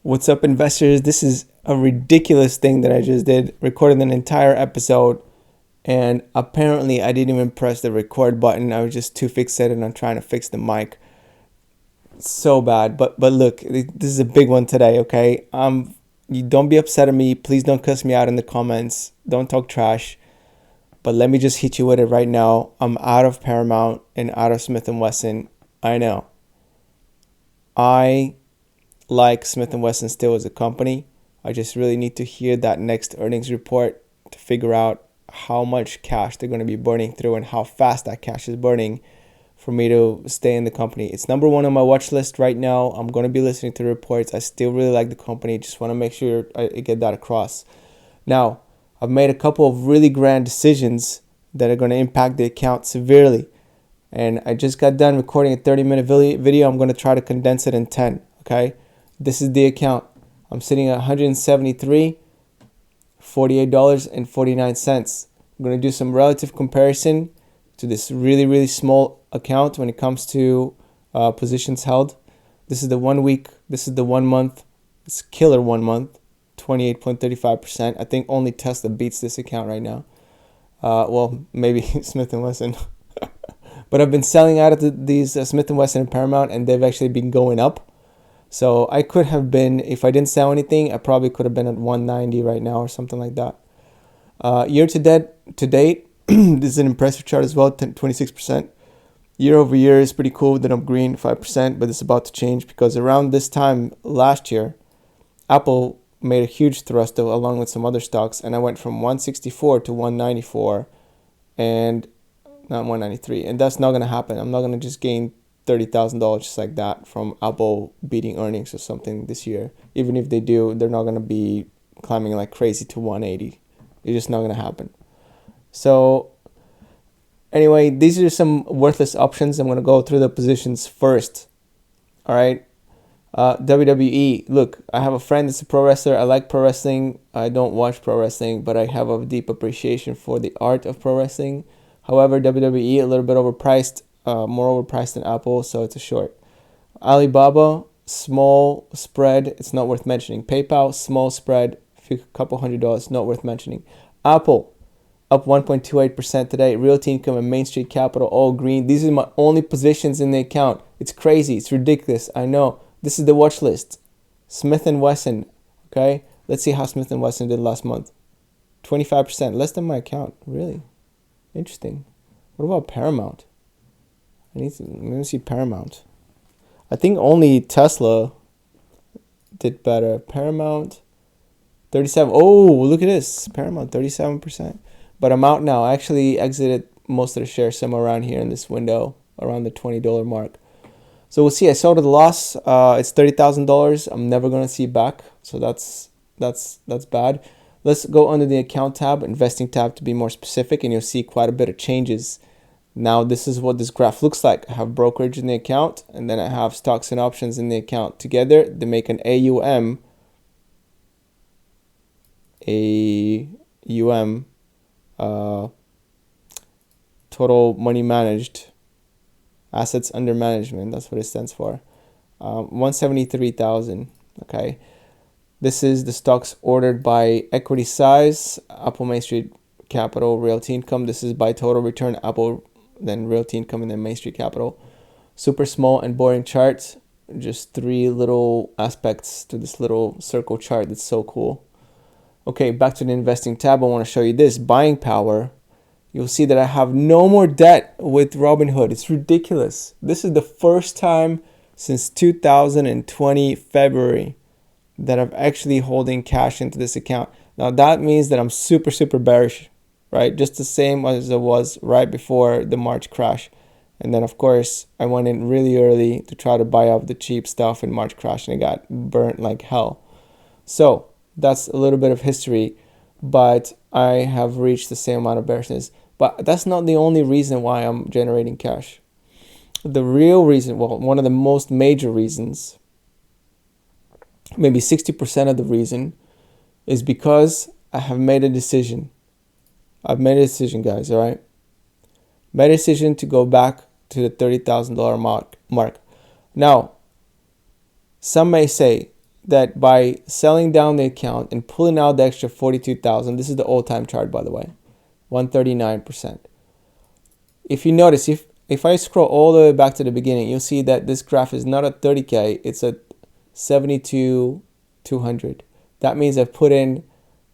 What's up, investors? This is a ridiculous thing that I just did. Recorded an entire episode, and apparently I didn't even press the record button. I was just too fixated on trying to fix the mic. So bad. But look, this is a big one today, okay? You don't be upset at me. Please don't cuss me out in the comments. Don't talk trash. But let me just hit you with it right now. I'm out of Paramount and out of Smith & Wesson. I know. I like Smith & Wesson still as a company. I just really need to hear that next earnings report to figure out how much cash they're going to be burning through and how fast that cash is burning for me to stay in the company. It's number one on my watch list right now. I'm going to be listening to the reports. I still really like the company. Just want to make sure I get that across. Now, I've made a couple of really grand decisions that are going to impact the account severely. And I just got done recording a 30-minute video. I'm going to try to condense it in 10, okay? This is the account. I'm sitting at $173, $48.49. I'm going to do some relative comparison to this really, really small account when it comes to positions held. This is the 1 week. This is the 1 month. It's killer 1 month, 28.35%. I think only Tesla beats this account right now. Well, maybe Smith & Wesson. But I've been selling out of these Smith & Wesson and Paramount, and they've actually been going up. So I could have been, if I didn't sell anything, I probably could have been at 190 right now or something like that. Year to date, this is an impressive chart as well, 26%. Year over year is pretty cool. Then I'm green, 5%, but it's about to change because around this time last year, Apple made a huge thrust along with some other stocks, and I went from 164 to 194 and not 193. And that's not going to happen. I'm not going to just gain $30,000 just like that from Apple beating earnings or something this year. Even if they do, they're not going to be climbing like crazy to 180. It's just not going to happen. So anyway, these are some worthless options. I'm going to go through the positions first. All right. WWE. Look, I have a friend that's a pro wrestler. I like pro wrestling. I don't watch pro wrestling, but I have a deep appreciation for the art of pro wrestling. However, WWE a little bit overpriced. More overpriced than Apple, so it's a short. Alibaba, small spread, it's not worth mentioning. PayPal, small spread, a couple $100, not worth mentioning. Apple, up 1.28% today. Realty Income and Main Street Capital, all green. These are my only positions in the account. It's crazy. It's ridiculous. I know. This is the watch list. Smith & Wesson, okay? Let's see how Smith & Wesson did last month. 25%, less than my account. Really? Interesting. What about Paramount? Let me see Paramount. I think only Tesla did better. Paramount, 37. Oh, look at this. Paramount, 37%. But I'm out now. I actually exited most of the shares somewhere around here in this window, around the $20 mark. So we'll see. I sold at a loss. It's $30,000. I'm never going to see it back. So that's bad. Let's go under the account tab, investing tab to be more specific, and you'll see quite a bit of changes. Now, this is what this graph looks like. I have brokerage in the account, and then I have stocks and options in the account. Together, they make an AUM, total money managed, assets under management. That's what it stands for. 173,000. Okay. This is the stocks ordered by equity size, Apple, Main Street Capital, Realty Income. This is by total return, Apple, then Realty Income, and then Main Street Capital. Super small and boring chart. Just three little aspects to this little circle chart that's so cool. Okay, back to the investing tab. I want to show you this. Buying power. You'll see that I have no more debt with Robinhood. It's ridiculous. This is the first time since 2020 February that I'm actually holding cash into this account. Now that means that I'm super, super bearish, right? Just the same as it was right before the March crash. And then, of course, I went in really early to try to buy up the cheap stuff in March crash, and it got burnt like hell. So that's a little bit of history, but I have reached the same amount of bearishness. But that's not the only reason why I'm generating cash. The real reason, well, one of the most major reasons, maybe 60% of the reason, is because I have made a decision. I've made a decision, guys, all right? Made a decision to go back to the $30,000 mark. Now, some may say, that by selling down the account and pulling out the extra 42,000, this is the all-time chart, by the way, 139%. If you notice, if I scroll all the way back to the beginning, you'll see that this graph is not at 30K, it's at 72,200. That means I've put in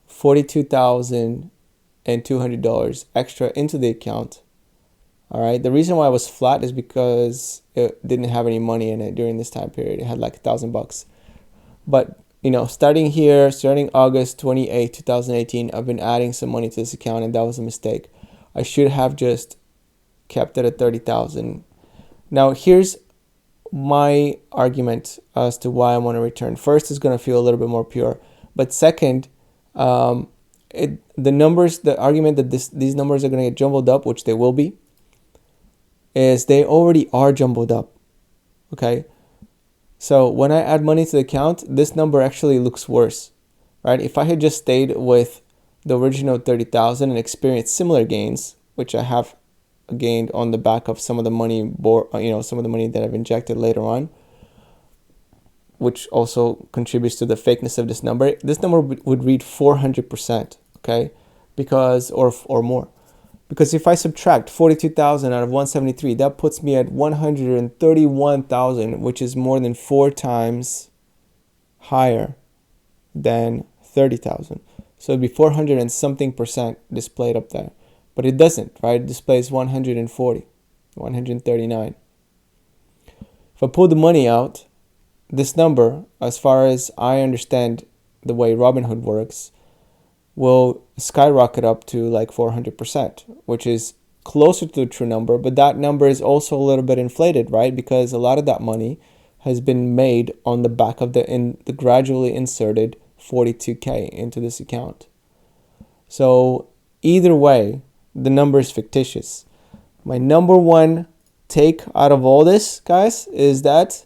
$42,200 extra into the account. All right. The reason why it was flat is because it didn't have any money in it during this time period. It had like $1,000. But starting August 28, 2018, I've been adding some money to this account, and that was a mistake. I should have just kept it at 30,000. Now, here's my argument as to why I want to return. First, it's going to feel a little bit more pure, but second, the argument that these numbers are going to get jumbled up, which they will be, is they already are jumbled up. Okay, so when I add money to the account, this number actually looks worse, right? If I had just stayed with the original 30,000 and experienced similar gains, which I have gained on the back of some of the money, some of the money that I've injected later on, which also contributes to the fakeness of this number would read 400%, okay, because or more. Because if I subtract 42,000 out of 173, that puts me at 131,000, which is more than 4 times higher than 30,000. So it'd be 400 and something percent displayed up there. But it doesn't, right? It displays 140, 139. If I pull the money out, this number, as far as I understand the way Robinhood works, will skyrocket up to like 400%, which is closer to the true number, but that number is also a little bit inflated, right? Because a lot of that money has been made on the back of the gradually inserted 42K into this account. So either way, the number is fictitious. My number one take out of all this, guys, is that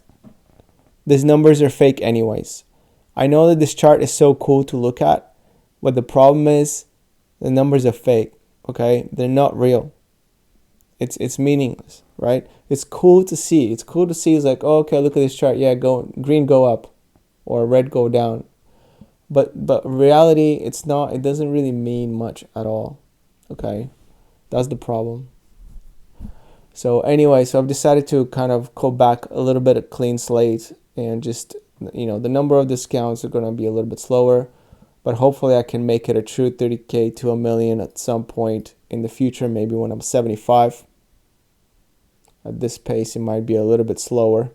these numbers are fake anyways. I know that this chart is so cool to look at, but the problem is the numbers are fake, okay? They're not real. It's meaningless, right? It's cool to see. It's cool to see. It's like, oh, okay, look at this chart. Yeah, green go up or red go down. But reality, it doesn't really mean much at all, okay? That's the problem. So anyway, I've decided to kind of go back a little bit at clean slate and just, the number of discounts are going to be a little bit slower. But hopefully I can make it a true 30K to $1 million at some point in the future, maybe when I'm 75. At this pace, it might be a little bit slower.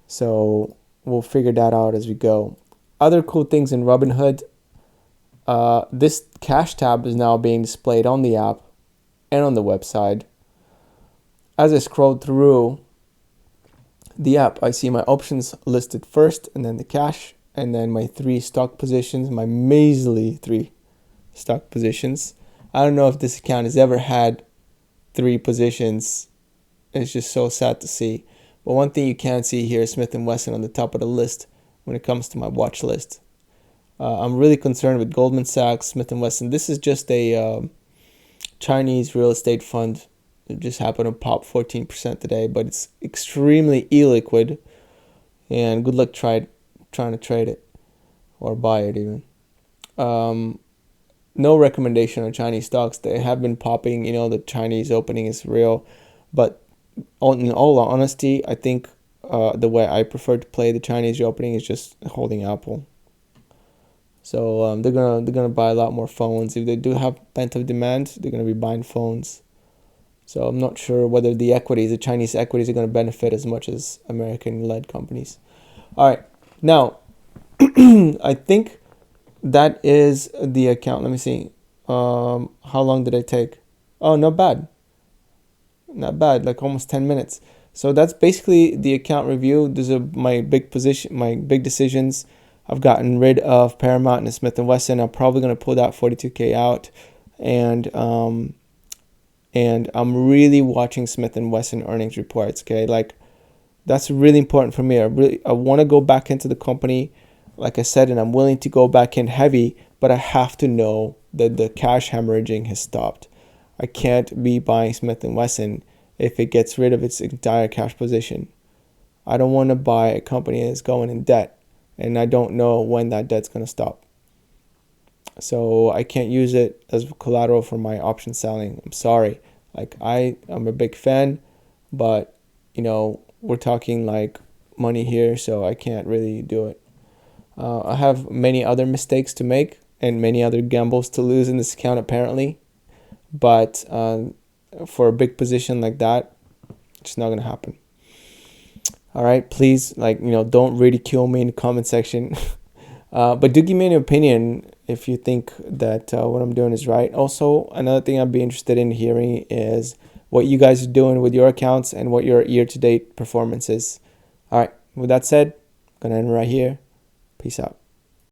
So we'll figure that out as we go. Other cool things in Robinhood, this cash tab is now being displayed on the app and on the website. As I scroll through the app, I see my options listed first and then the cash. And then my 3 stock positions, my measly 3 stock positions. I don't know if this account has ever had 3 positions. It's just so sad to see. But one thing you can see here is Smith & Wesson on the top of the list when it comes to my watch list. I'm really concerned with Goldman Sachs, Smith & Wesson. This is just a Chinese real estate fund. It just happened to pop 14% today, but it's extremely illiquid. And good luck trying to trade it or buy it even. No recommendation on Chinese stocks. They have been popping, the Chinese opening is real, but in all honesty, I think the way I prefer to play the Chinese opening is just holding Apple. So they're gonna buy a lot more phones. If they do have pent-up demand, they're gonna be buying phones. So I'm not sure whether the Chinese equities are gonna benefit as much as American-led companies. All right. Now, I think that is the account. Let me see. How long did I take? Oh, not bad. Not bad, like almost 10 minutes. So that's basically the account review. These are my big decisions. I've gotten rid of Paramount and Smith & Wesson. I'm probably going to pull that 42K out. And I'm really watching Smith & Wesson earnings reports, okay? Like, that's really important for me. I want to go back into the company, like I said, and I'm willing to go back in heavy, but I have to know that the cash hemorrhaging has stopped. I can't be buying Smith & Wesson if it gets rid of its entire cash position. I don't want to buy a company that's going in debt and I don't know when that debt's going to stop. So I can't use it as collateral for my option selling. I'm sorry. Like, I'm a big fan, but we're talking like money here, so I can't really do it. I have many other mistakes to make and many other gambles to lose in this account apparently, but for a big position like that, it's not gonna happen. All right, please, don't ridicule me in the comment section. But do give me an opinion if you think that what I'm doing is right. Also, another thing I'd be interested in hearing is what you guys are doing with your accounts and what your year-to-date performance is. All right, with that said, I'm going to end right here. Peace out.